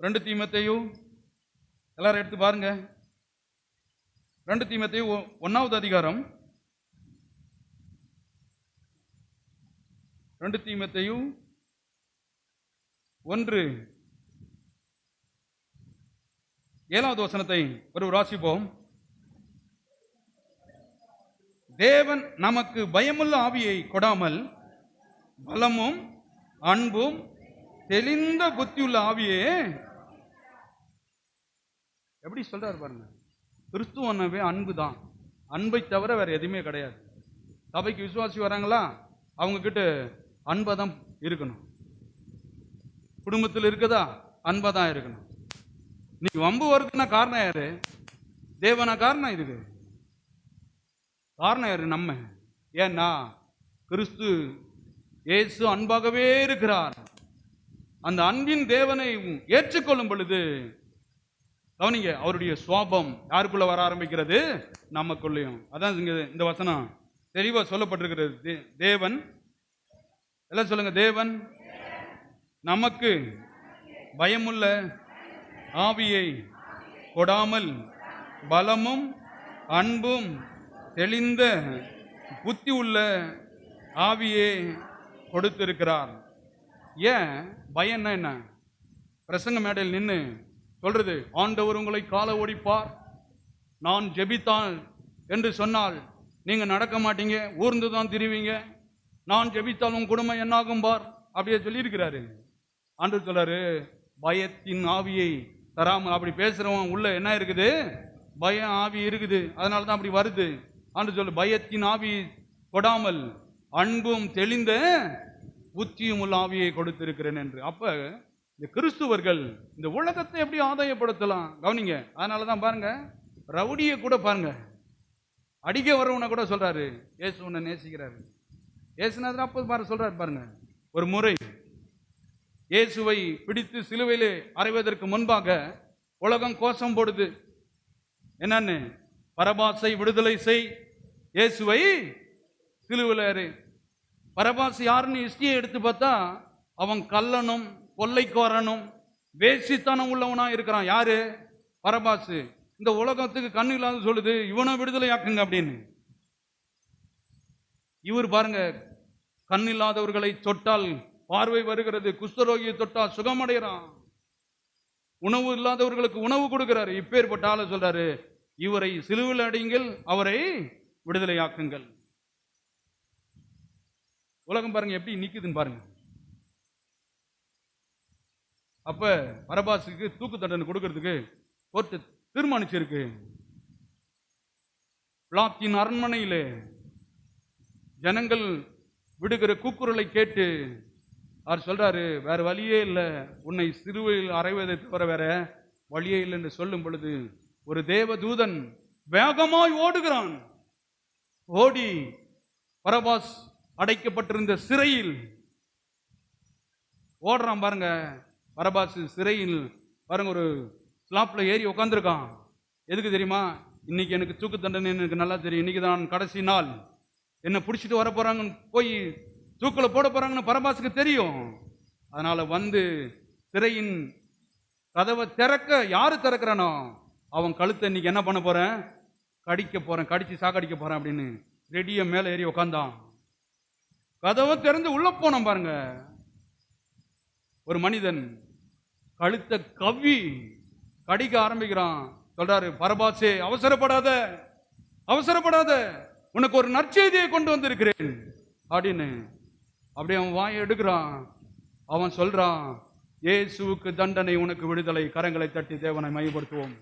2 தீமோத்தேயு எல்லாரும் எடுத்து பாருங்க. 2 தீமோத்தேயு 1வது அதிகாரம். 2 தீமோத்தேயு 1:7வது வசனத்தை ஒரு வாசிப்போம். தேவன் நமக்கு பயமுள்ள ஆவியை கொடாமல் பலமும் அன்பும் தெளிந்த புத்தியுள்ள ஆவியே. எப்படி சொல்றாரு பாருங்க. கிறிஸ்துவனவே அன்பு தான். அன்பை தவிர வேற எதுவுமே கிடையாது. சபைக்கு விசுவாசி வராங்களா, அவங்க கிட்ட அன்பா தான் இருக்கணும். குடும்பத்தில் இருக்குதா, அன்பா தான் இருக்கணும். நீ வம்பு வருதுன்னா காரணம் யாரு? தேவனா காரணம்? இதுக்கு காரணம் யாரு? நம்ம. ஏன்னா கிறிஸ்து இயேசு அன்பாகவே இருக்கிறார். அந்த அன்பின் தேவனை ஏற்றுக்கொள்ளும் பொழுது கவனிங்க, அவருடைய சுவாபம் யாருக்குள்ள வர ஆரம்பிக்கிறது? நமக்குள்ளேயும். அதான் இந்த வசனம் தெளிவா சொல்லப்பட்டிருக்கிறது. தேவன், எல்லாம் சொல்லுங்க, தேவன் நமக்கு பயமுள்ள ஆவியை கொடாமல் பலமும் அன்பும் தெளிந்த புத்தி உள்ள ஆவியே கொடுத்திருக்கிறார். ஏன் பயம்னா என்ன? பிரசங்க மேடையில் நின்று சொல்றது, ஆண்டவர் உங்களை கால ஓடிப்பார், நான் ஜெபித்தான் என்று சொன்னால் நீங்க நடக்க மாட்டீங்க, ஊர்ந்து தான் திரிவீங்க, நான் ஜெபித்தால் உன் குடும்பம் என்னாகும் பார், அப்படியே சொல்லியிருக்கிறாரு. ஆண்டவர் சொல்றாரு, பயத்தின் ஆவியை தராமல். அப்படி பேசுறவன் உள்ள என்ன இருக்குது? பயம் ஆவி இருக்குது. அதனால தான் அப்படி வருது. ஆண்டு சொல்லு, பயத்தின் ஆவி கொடாமல் அன்பும் தெளிந்த புத்தியும் உள்ள ஆவியை கொடுத்திருக்கிறேன் என்று. அப்ப இந்த கிறிஸ்துவர்கள் இந்த உலகத்தை எப்படி ஆதாயப்படுத்தலாம்? கவனிங்க. அதனாலதான் பாருங்க, ரவுடியை கூட பாருங்க, அடிக்க வரவனை கூட சொல்றாரு இயேசு உன்னை நேசிக்கிறாரு. இயேசுநாதர் அப்ப பாரு சொல்றாரு பாருங்க. ஒரு முறை இயேசுவை பிடித்து சிலுவையிலே அறைவதற்கு முன்பாக உலகம் கோஷம் போடுது. என்னன்னு? பரபாசை விடுதலை செய், இயேசுவை சிலுவையில் அறை. பரபாஸ் யாருன்னு ஹிஸ்டரியை எடுத்து பார்த்தா அவன் கள்ளனும் கொள்ளைக்காரனும் வேசித்தனம் உள்ளவனா இருக்கிறான். யாரு? பரபாஸ். இந்த உலகத்துக்கு கண்ணு இல்லாத சொல்லுது, இவனை விடுதலை ஆக்குங்க அப்படின்னு. இவர் பாருங்க, கண் இல்லாதவர்களை தொட்டால் பார்வை வருகிறது, குஷ்டரோகியை தொட்டால் சுகமடைகிறான், உணவு இல்லாதவர்களுக்கு உணவு கொடுக்கிறாரு. இப்பேற்பட்ட ஆளை சொல்றாரு, இவரை சிலுவையில் அடியுங்கள், அவரை விடுதலை ஆக்குங்கள். உலகம் பாருங்க எப்படி நிக்குதுன்னு பாருங்க. அப்ப பரபாசுக்கு தூக்கு தண்டனை கொடுக்கிறதுக்கு கோர்ட்டு தீர்மானிச்சிருக்கு. பிலாத்தின் அரண்மனையிலே ஜனங்கள் விடுகிற கூக்குரலை கேட்டு அவர் சொல்றாரு, வேற வழியே இல்லை, உன்னை சிலுவையில் அறைவதை தவிர வேற வழியே இல்லை என்று சொல்லும் பொழுது ஒரு தேவ தூதன் வேகமாய் ஓடுகிறான். ஓடி பரபாஸ் அடைக்கப்பட்டிருந்த சிறையில் ஓடுறான் பாருங்க. பரபாஸ் சிறையில் பாருங்க ஒரு ஸ்லாப்ல ஏறி உட்காந்துருக்கான். எதுக்கு தெரியுமா? இன்னைக்கு எனக்கு தூக்கு தண்டனை எனக்கு நல்லா தெரியும், இன்னைக்கு தான் கடைசி நாள், என்ன பிடிச்சிட்டு வர போறாங்கன்னு, போய் தூக்கில் போட போறாங்கன்னு பரபாசுக்கு தெரியும். அதனால வந்து சிறையின் கதவை திறக்க, யாரு திறக்கிறானோ அவன் கழுத்தை இன்னைக்கு என்ன பண்ண போறேன்? கடிக்க போறேன், கடிச்சு சாக்கடிக்க போறேன் அப்படின்னு ரெடிய மேல ஏறி உட்காந்தான். கதவை திறந்து உள்ள போனான் பாருங்க. ஒரு மனிதன் கழுத்தை கவ்வி கடிக்க ஆரம்பிக்கிறான். சொல்றாரு, பரபாசே அவசரப்படாத, அவசரப்படாத, உனக்கு ஒரு நற்செய்தியை கொண்டு வந்திருக்கிறேன் அப்படின்னு. அப்படி அவன் வாயை எடுக்கிறான். அவன் சொல்றான், இயேசுவுக்கு தண்டனை, உனக்கு விடுதலை. கரங்களை தட்டி தேவனை மையப்படுத்துவோம்.